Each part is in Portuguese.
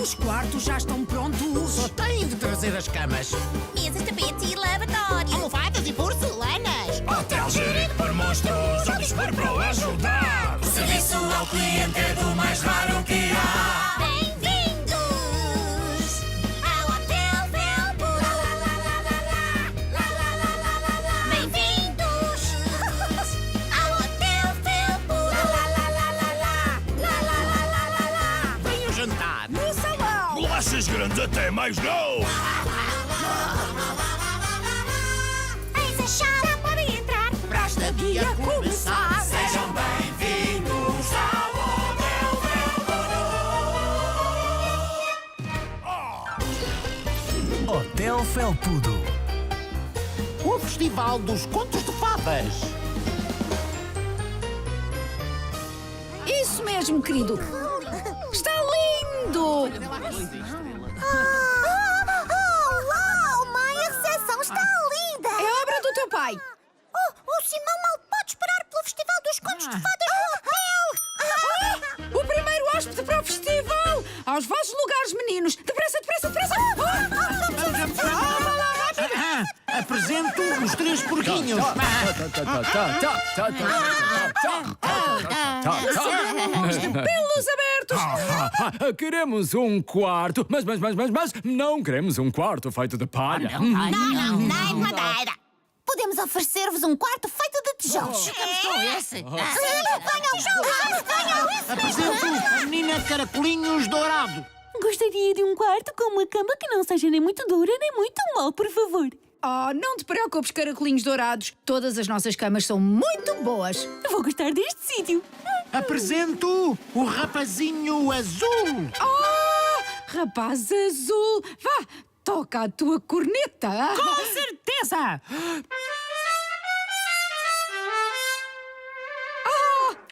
Os quartos já estão prontos. Só têm de trazer as camas. Mesas, tapetes e lavatório. Almofadas e porcelanas. Hotel gerido por monstros, ou dispor para ajudar. O serviço ao cliente é do mais raro que há. Bem-vindos ao Hotel Felpudo. Bem-vindos ao Hotel Felpudo. Venham jantar. No salão. Bolachas grandes até mais não. Eis a chave, podem entrar. Para a estadia começar. Sejam bem-vindos ao Hotel Felpudo. O Festival dos Contos de Fadas. Isso mesmo, querido. Está lindo. Uau, mãe, a recepção está linda. É obra do teu pai. O Simão mal pode esperar pelo Festival dos Contos de Fadas no hotel. O primeiro hóspede para o festival. Aos vossos lugares, meninos. Depressa, depressa, depressa. Apresento os três porquinhos. Pelos abertos. Queremos um quarto, mas não queremos um quarto feito de palha. Não, de madeira. Podemos oferecer-vos um quarto feito de tijolos. Ficamos com esse. Venham, Apresento a menina Caracolinhos Dourado. Gostaria de um quarto com uma cama que não seja nem muito dura nem muito mole, por favor. Oh, não te preocupes, caracolinhos dourados. Todas as nossas camas são muito boas. Vou gostar deste sítio. Apresento o Rapazinho Azul. Oh, rapaz azul. Vá, toca a tua corneta. Com certeza.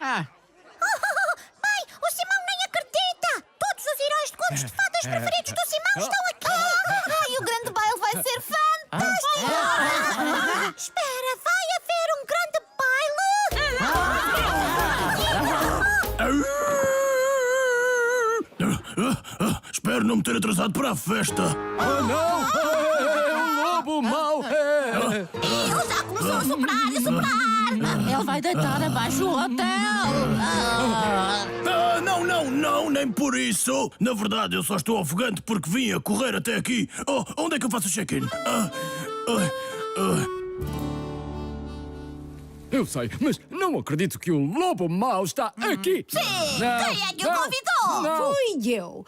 Mãe, o Simão nem acredita. Todos os heróis de contos de fadas preferidos do Simão estão aqui. Ai, o grande baile vai ser fantástico. Espera, vai haver um grande baile. Espero não me ter atrasado para a festa. Oh, não! É um lobo mau! Ele já começou a soprar. Ele vai deitar abaixo o hotel. Não, nem por isso. Na verdade, eu só estou ofegante porque vim a correr até aqui. Oh, onde é que eu faço o check-in? Eu sei, mas não acredito que o lobo mau está aqui. Sim, quem é que o convidou? Não. Fui eu.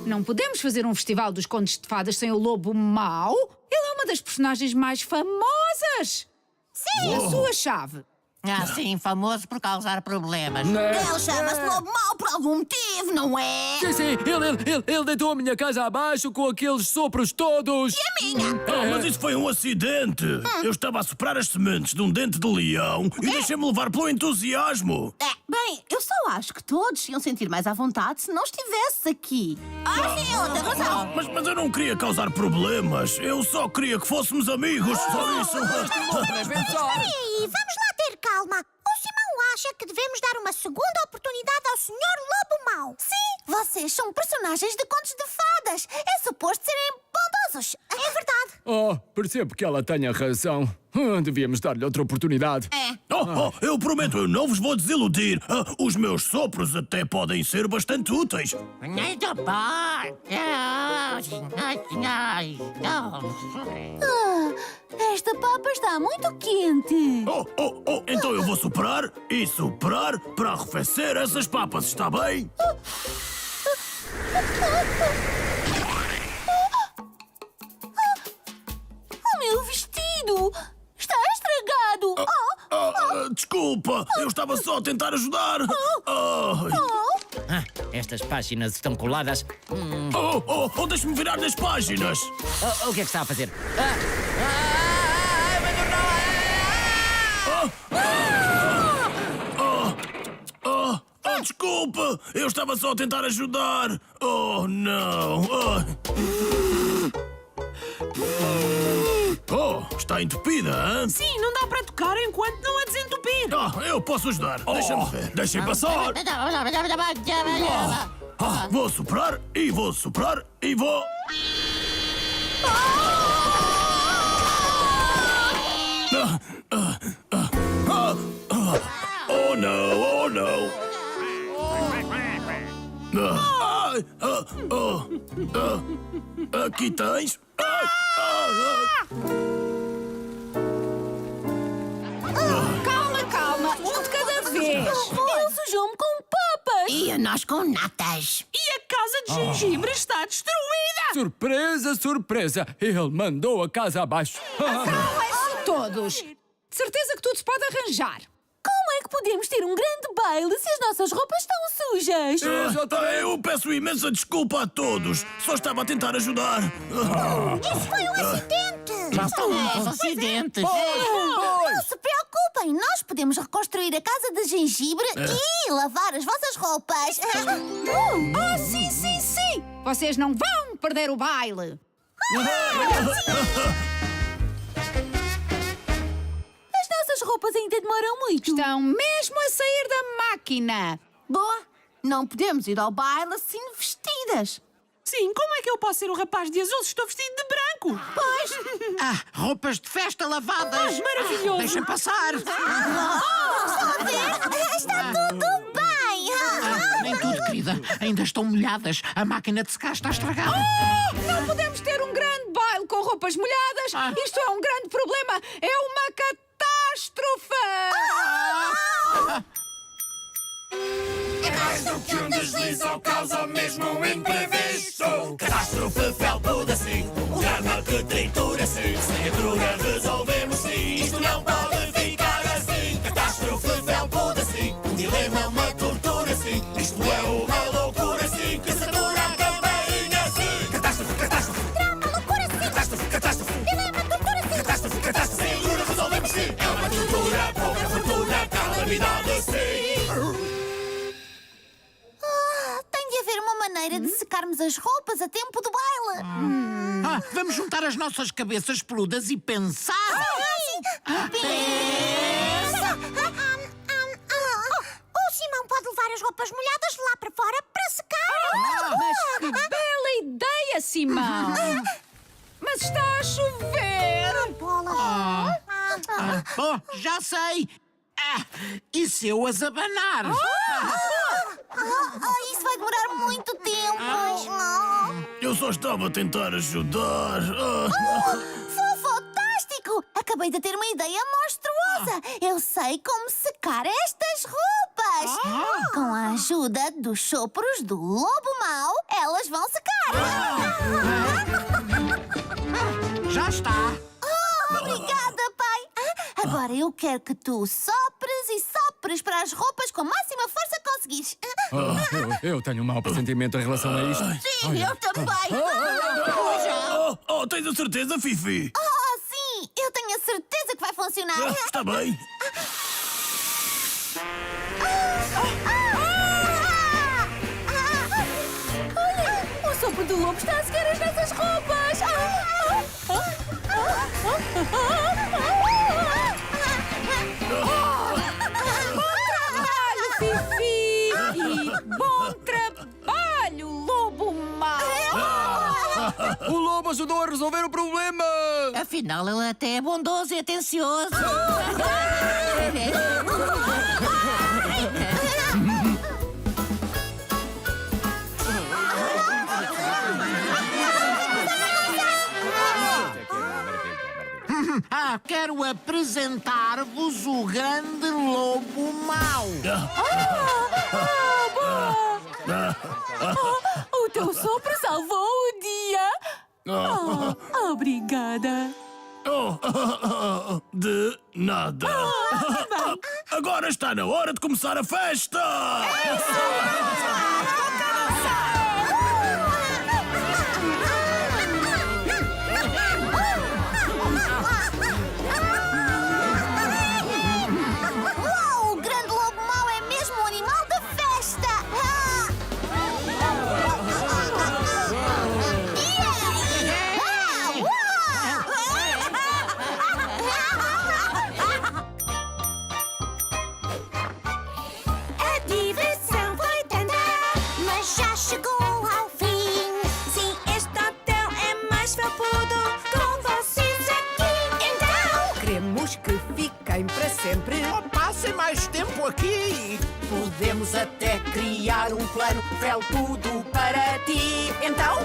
Não podemos fazer um festival dos contos de fadas sem o lobo mau. Ele é uma das personagens mais famosas. Sim. A sua chave. Sim, famoso por causar problemas. Ele chama-se Lobo Mau por algum motivo, não é? Sim, ele deitou a minha casa abaixo com aqueles sopros todos. Minha. Mas isso foi um acidente. Eu estava a soprar as sementes de um dente de leão e deixei-me levar pelo entusiasmo. Bem, eu só acho que todos iam sentir mais à vontade se não estivesse aqui. Sim, eu tenho razão. Mas eu não queria causar problemas. Eu só queria que fôssemos amigos. Só isso. Peraí, vamos lá ter calma. O Simão acha que devemos dar uma segunda oportunidade ao Sr. Lobo Mau. Sim, vocês são personagens de contos de fadas. É suposto serem bondosos. É verdade. Oh, percebo que ela tenha razão. Devíamos dar-lhe outra oportunidade. Eu prometo, eu não vos vou desiludir. Os meus sopros até podem ser bastante úteis. Muito bom. Esta papa está muito quente. Então eu vou soprar e soprar para arrefecer essas papas, está bem? O meu vestido está estragado. Desculpa, eu estava só a tentar ajudar. Estas páginas estão coladas. Deixa-me virar nas páginas. O que é que está a fazer? Desculpa, eu estava só a tentar ajudar. Oh, não. Está entupida, hein? Sim, não dá para tocar enquanto não a desentupir. Eu posso ajudar. Deixa-me ver. Deixem passar. Vou soprar e vou soprar e vou... Oh não, oh não! Aqui tens. Calma, calma, um de cada vez. Ele sujou-me com papas. E a nós com natas. E a casa de gengibre está destruída! Surpresa, surpresa! Ele mandou a casa abaixo. Calem-se todos. De certeza que tudo se pode arranjar. Como é que podemos ter um grande baile se as nossas roupas estão sujas? Eu peço imensa desculpa a todos. Só estava a tentar ajudar. Isso foi um acidente. Já estão muitos acidentes. Não se preocupem, nós podemos reconstruir a casa de gengibre e lavar as vossas roupas. Ah, sim, sim, sim. Vocês não vão perder o baile. As nossas roupas ainda demoram muito. Estão mesmo a sair da máquina. Boa, não podemos ir ao baile assim vestidas. Sim, como é que eu posso ser o rapaz de azul se estou vestido de branco? Pois, Roupas de festa lavadas. Maravilhoso! Deixem passar. está tudo bem. Nem tudo, querida. Ainda estão molhadas. A máquina de secar está estragada. Não podemos ter um grande baile com roupas molhadas. Isto é um grande problema. É uma catástrofe. Mais do que um deslize ou causa mesmo um imprevisto. Catástrofe felpuda-se, o arma que tritura-se. Sem a cruga resolvemos sim, isto não pode ficar assim. Catástrofe felpuda-se, um dilema, uma tortura-se. Isto é uma loucura sim, que satura a campainha sim. Catástrofe, catástrofe. Drama, loucura, sim. Catástrofe, catástrofe. Dilema, tortura, sim. Catástrofe, catástrofe. Sem a cruga resolvemos sim. É uma tortura, pouca fortuna, calamidade sim. Tem de haver uma maneira de secarmos as roupas a tempo do baile. Vamos juntar as nossas cabeças peludas e pensar. Pensa. O Simão pode levar as roupas molhadas lá para fora para secar. Mas que bela ideia, Simão. Mas está a chover. Bola. Já sei. E se eu as abanar? Isso vai demorar muito tempo. Eu só estava a tentar ajudar. Foi fantástico! Acabei de ter uma ideia monstruosa. Eu sei como secar estas roupas. Com a ajuda dos sopros do lobo mau, elas vão secar. Já está. Obrigada, pai. Agora eu quero que tu sopres e sopres para as roupas com a máxima força que conseguires. Eu tenho um mau pressentimento em relação a isto. Sim, eu também. Tens a certeza, Fifi? Sim, eu tenho a certeza que vai funcionar. Está bem. Olha, o sopro do lobo está a secar as nossas roupas. Fifi! E bom trabalho, lobo mau! O lobo ajudou a resolver o problema! Afinal, ele até é bondoso e atencioso. Quero apresentar-vos o grande lobo mau. O teu sopro salvou o dia. Obrigada. De nada. Agora está na hora de começar a festa! Uau, o grande lobo mau é mesmo um animal da festa. A diversão foi tanta mais felpudo com vocês aqui. Então, Queremos que fiquem para sempre. Passem mais tempo aqui. Podemos até criar um plano felpudo para ti. Então,